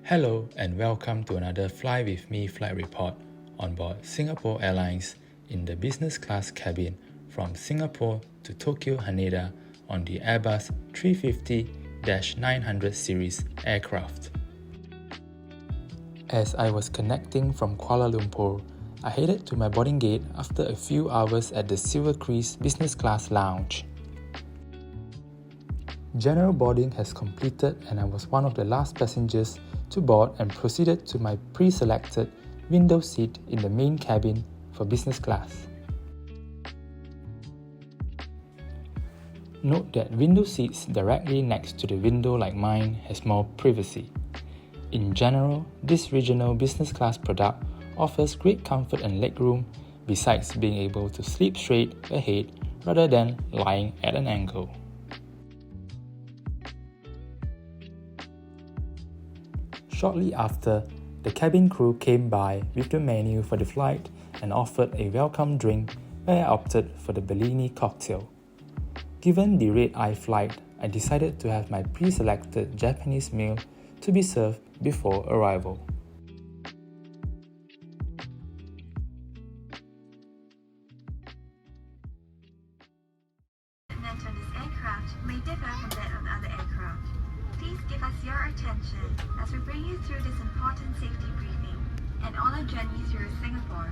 Hello and welcome to another Fly With Me flight report on board Singapore Airlines in the business class cabin from Singapore to Tokyo Haneda on the Airbus 350-900 series aircraft. As I was connecting from Kuala Lumpur, I headed to my boarding gate after a few hours at the Silver Crease business class lounge. General boarding has completed and I was one of the last passengers to board and proceeded to my pre-selected window seat in the main cabin for business class. Note that window seats directly next to the window like mine has more privacy. In general, this regional business class product offers great comfort and legroom besides being able to sleep straight ahead rather than lying at an angle. Shortly after, the cabin crew came by with the menu for the flight and offered a welcome drink where I opted for the Bellini cocktail. Given the red-eye flight, I decided to have my pre-selected Japanese meal to be served before arrival. Equipment on this aircraft may differ from that of other aircraft. Please give us your attention as we bring you through this important safety briefing and on our journey through Singapore.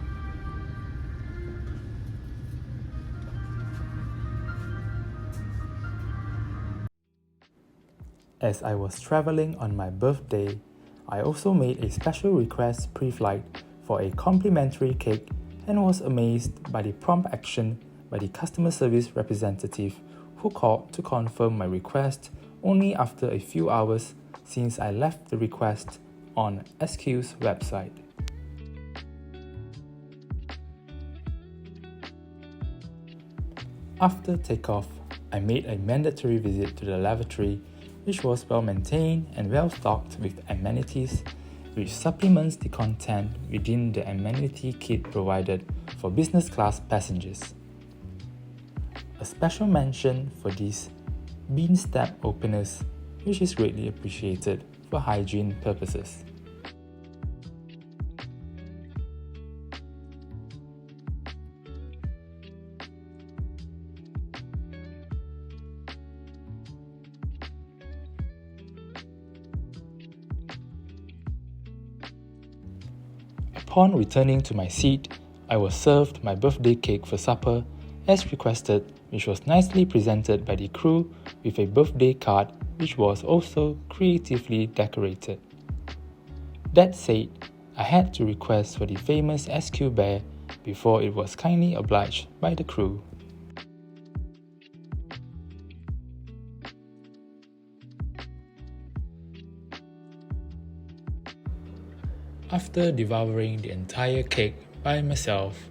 As I was travelling on my birthday, I also made a special request pre-flight for a complimentary cake and was amazed by the prompt action by the customer service representative who called to confirm my request only after a few hours since I left the request on SQ's website. After takeoff, I made a mandatory visit to the lavatory, which was well maintained and well stocked with amenities, which supplements the content within the amenity kit provided for business class passengers. A special mention for these bean stab openers, which is greatly appreciated for hygiene purposes. Upon returning to my seat, I was served my birthday cake for supper as requested, which was nicely presented by the crew with a birthday card which was also creatively decorated. That said, I had to request for the famous SQ bear before it was kindly obliged by the crew. After devouring the entire cake by myself,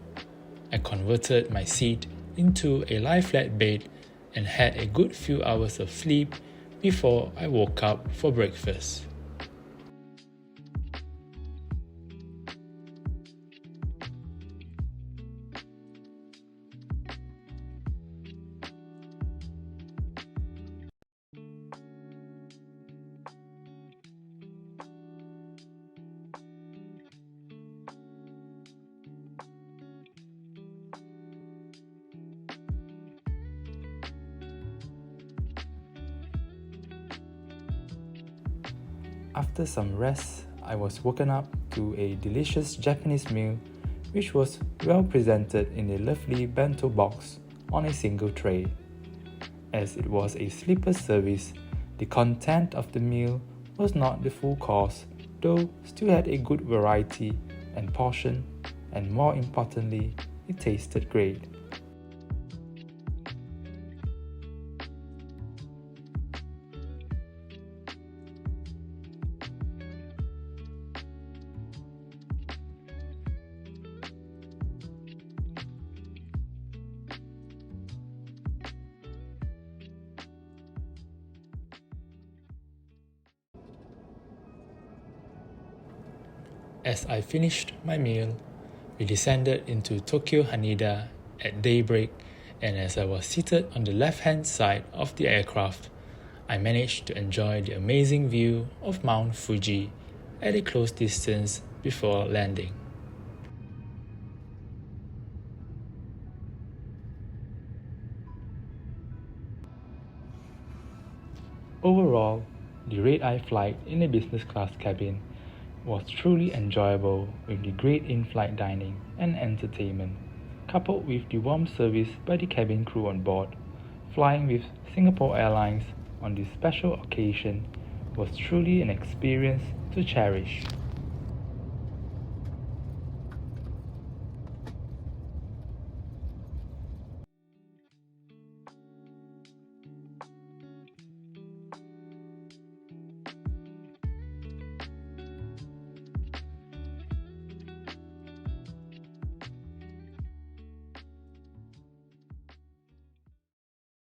I converted my seat into a lie-flat bed and had a good few hours of sleep before I woke up for breakfast. After some rest, I was woken up to a delicious Japanese meal which was well presented in a lovely bento box on a single tray. As it was a sleeper service, the content of the meal was not the full course, though still had a good variety and portion, and more importantly, it tasted great. As I finished my meal, we descended into Tokyo Haneda at daybreak, and as I was seated on the left-hand side of the aircraft, I managed to enjoy the amazing view of Mount Fuji at a close distance before landing. Overall, the red-eye flight in a business class cabin was truly enjoyable with the great in-flight dining and entertainment, coupled with the warm service by the cabin crew on board. Flying with Singapore Airlines on this special occasion was truly an experience to cherish.